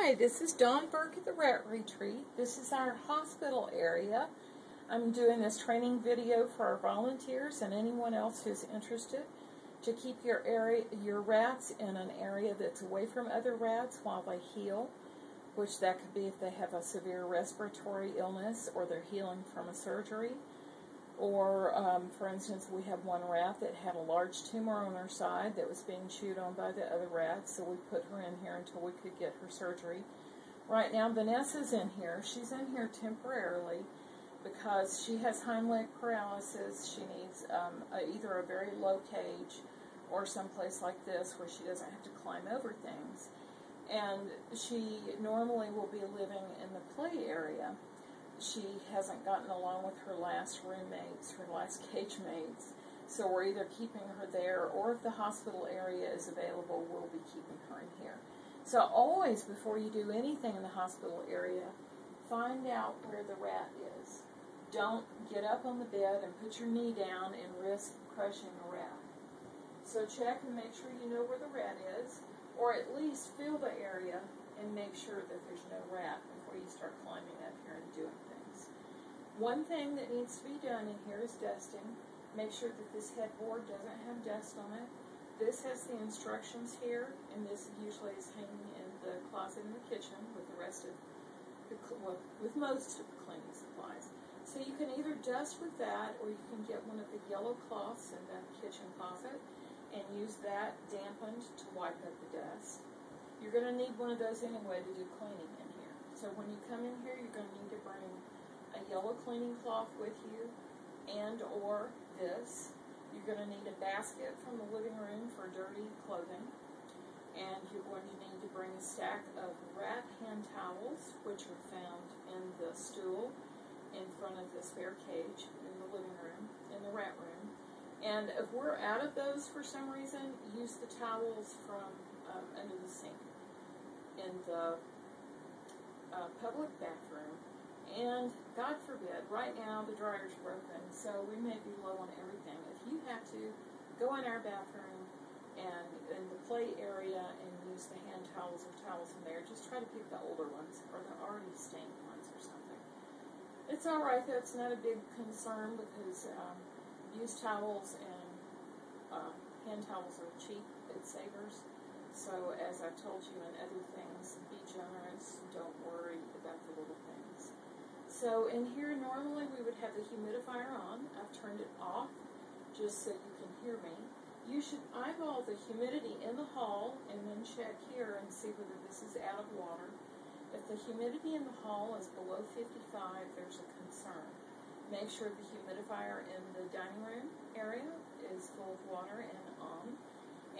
Hi, this is Dawn Burke at the Rat Retreat. This is our hospital area. I'm doing this training video for our volunteers and anyone else who's interested to keep your rats in an area that's away from other rats while they heal, which that could be if they have a severe respiratory illness or they're healing from a surgery. Or, for instance, we have one rat that had a large tumor on her side that was being chewed on by the other rats, so we put her in here until we could get her surgery. Right now, Vanessa's in here. She's in here temporarily because she has hind leg paralysis. She needs either a very low cage or someplace like this where she doesn't have to climb over things. And she normally will be living in the play area. She hasn't gotten along with her last roommates, her last cage mates, so we're either keeping her there, or if the hospital area is available, we'll be keeping her in here. So always, before you do anything in the hospital area, find out where the rat is. Don't get up on the bed and put your knee down and risk crushing a rat. So check and make sure you know where the rat is, or at least feel the area and make sure that there's no rat before you start climbing up here and doing things. One thing that needs to be done in here is dusting. Make sure that this headboard doesn't have dust on it. This has the instructions here, and this usually is hanging in the closet in the kitchen with the rest of with most of the cleaning supplies. So you can either dust with that, or you can get one of the yellow cloths in the kitchen closet and use that dampened to wipe up the dust. You're going to need one of those anyway to do cleaning in here. So when you come in here, you're going to need to bring a yellow cleaning cloth with you and or this. You're going to need a basket from the living room for dirty clothing. And you're going to need to bring a stack of rat hand towels, which are found in the stool in front of the spare cage in the living room, in the rat room. And if we're out of those for some reason, use the towels from under the sink in the public bathroom. And God forbid, right now the dryer's broken, so we may be low on everything. If you have to, go in our bathroom and in the play area and use the hand towels or towels in there. Just try to pick the older ones or the already stained ones or something. It's alright though, it's not a big concern because used towels and hand towels are cheap, it's savers. So, as I've told you in other things, be generous, don't worry about the little things. So, in here, normally we would have the humidifier on. I've turned it off just so you can hear me. You should eyeball the humidity in the hall and then check here and see whether this is out of water. If the humidity in the hall is below 55, there's a concern. Make sure the humidifier in the dining room area is full of water and on.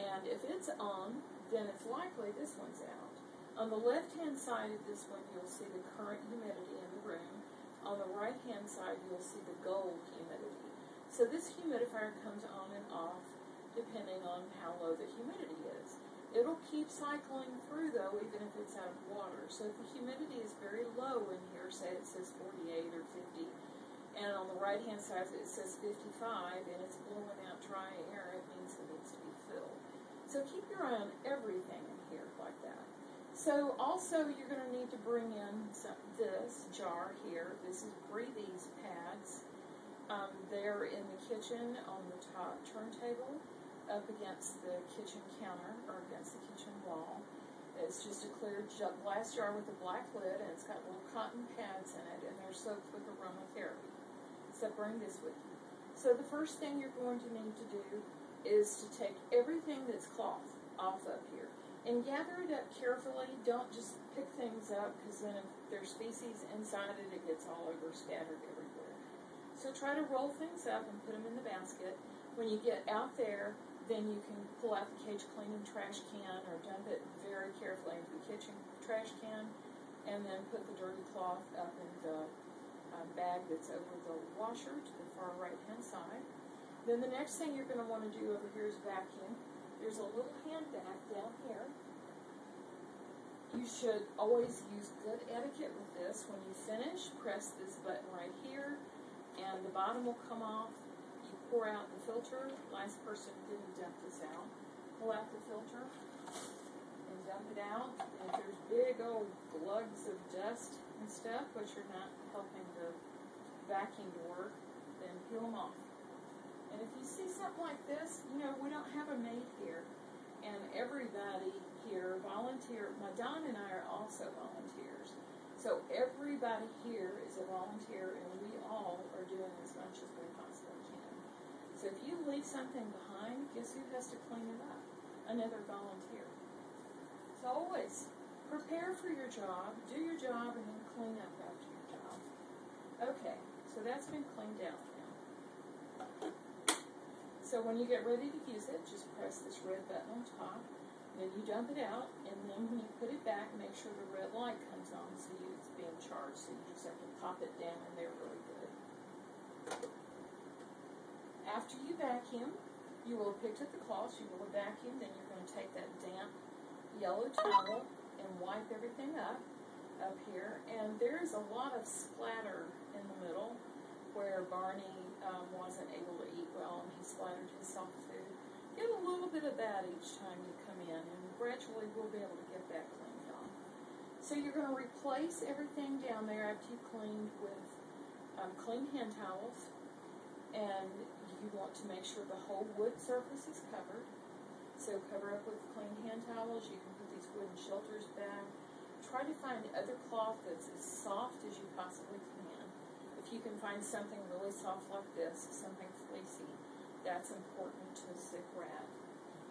And if it's on, then it's likely this one's out. On the left-hand side of this one, you'll see the current humidity in the room. On the right-hand side, you'll see the gold humidity. So this humidifier comes on and off depending on how low the humidity is. It'll keep cycling through, though, even if it's out of water. So if the humidity is very low in here, say it says 48 or 50, and on the right-hand side it says 55, and it's blowing out dry air, it means it needs to be filled. So keep your eye on everything in here like that. So also you're going to need to bring in this jar here. This is Breathies pads. They're in the kitchen on the top turntable up against the kitchen counter or against the kitchen wall. It's just a clear glass jar with a black lid, and it's got little cotton pads in it, and they're soaked with aromatherapy. So bring this with you. So the first thing you're going to need to do is to take everything that's cloth off up here and gather it up carefully. Don't just pick things up, because then if there's feces inside it, it gets all over, scattered everywhere. So try to roll things up and put them in the basket. When you get out there, then you can pull out the cage cleaning trash can or dump it very carefully into the kitchen trash can, and then put the dirty cloth up in the bag that's over the washer to the far right-hand side. Then the next thing you're going to want to do over here is vacuum. There's a little hand vac down here. You should always use good etiquette with this. When you finish, press this button right here, and the bottom will come off. You pour out the filter. Last person didn't dump this out. Pull out the filter and dump it out. And if there's big old clouds of dust and stuff, which are not helping the vacuum to work, then peel them off. And if you see something like this, you know, we don't have a maid here. And everybody here Don and I are also volunteers. So everybody here is a volunteer, and we all are doing as much as we possibly can. So if you leave something behind, guess who has to clean it up? Another volunteer. So always prepare for your job, do your job, and then clean up after your job. Okay, so that's been cleaned out now. So when you get ready to use it, just press this red button on top. Then you dump it out, and then when you put it back, make sure the red light comes on so it's being charged. So you just have to pop it down in there really good. After you vacuum, you will have picked up the cloths, you will have vacuumed, then you're going to take that damp yellow towel and wipe everything up here. And there is a lot of splatter in the middle where Barney wasn't able to eat well, and he splattered his soft food. Get a little bit of that each time you come in, and gradually we'll be able to get that cleaned off. So you're going to replace everything down there after you cleaned with clean hand towels, and you want to make sure the whole wood surface is covered. So cover up with clean hand towels. You can put these wooden shelters back. Try to find other cloth that's as soft as you possibly can. If you can find something really soft like this, something fleecy, that's important to a sick rat.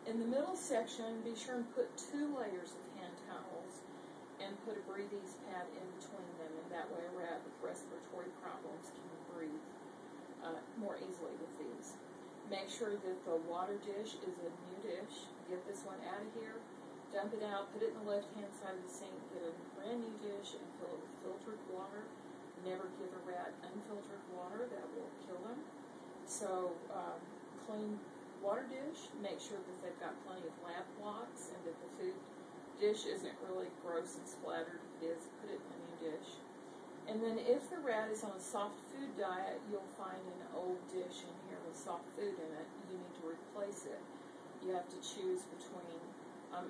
In the middle section, be sure and put 2 layers of hand towels and put a breathe ease pad in between them, and that way a rat with respiratory problems can breathe more easily with these. Make sure that the water dish is a new dish. Get this one out of here, dump it out, put it in the left-hand side of the sink, get a brand new dish and fill it with filtered water. Never give a rat unfiltered water, that will kill them. So clean water dish, make sure that they've got plenty of lab blocks and that the food dish isn't really gross and splattered. If it is, put it in a new dish. And then if the rat is on a soft food diet, you'll find an old dish in here with soft food in it. You need to replace it. You have to choose between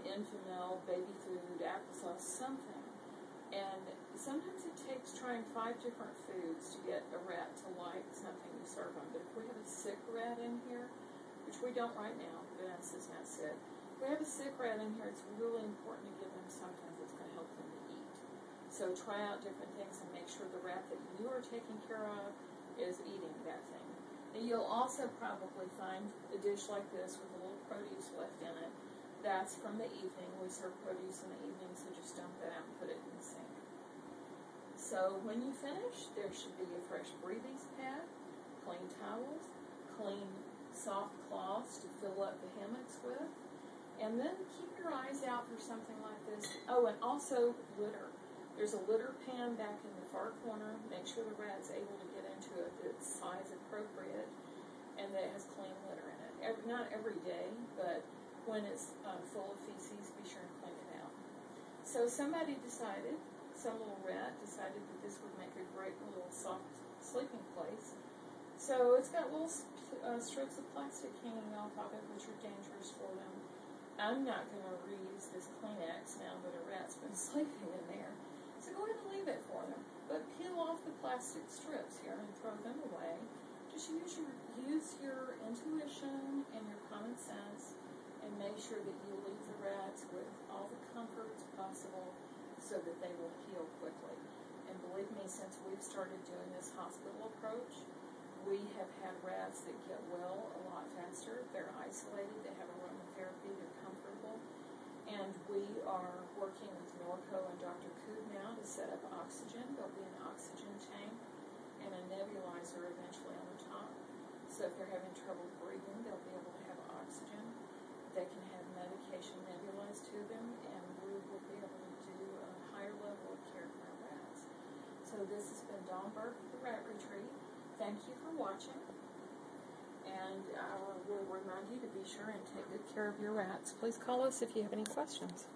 Infamil, baby food, applesauce, something. And sometimes it takes trying 5 different foods to get a rat to like something you serve them. But if we have a sick rat in here, which we don't right now, Vanessa is not sick. If we have a sick rat in here, it's really important to give them something that's going to help them to eat. So try out different things and make sure the rat that you are taking care of is eating that thing. And you'll also probably find a dish like this with a little produce left in it. That's from the evening. We serve produce in the evening, so just dump that out and put it in the sink. So when you finish, there should be a fresh breathe ease pad, clean towels, clean soft cloths to fill up the hammocks with, and then keep your eyes out for something like this. Oh, and also litter. There's a litter pan back in the far corner. Make sure the rat's able to get into it that's size appropriate and that it has clean litter in it. Not every day, but when it's full of feces, be sure and clean it out. So somebody decided, some little rat decided that this would make a great little soft sleeping place. So it's got little strips of plastic hanging off of it, which are dangerous for them. I'm not going to reuse this Kleenex now that a rat's been sleeping in there. So go ahead and leave it for them. But peel off the plastic strips here and throw them away. Just use your intuition and your common sense and make sure that you leave the rats with all the comforts possible so that they will heal quickly. And believe me, since we've started doing this hospital approach, we have had rats that get well a lot faster. They're isolated, they have aromatherapy, they're comfortable. And we are working with Norco and Dr. Cood now to set up oxygen. There'll be an oxygen tank and a nebulizer eventually on the top. So if they're having trouble breathing, they'll be able to have oxygen. They can have medication nebulized to them, and we will be able to do a higher level of care for our rats. So this has been Dawn Burke with the Rat Retreat. Thank you for watching, and I will remind you to be sure and take good care of your rats. Please call us if you have any questions.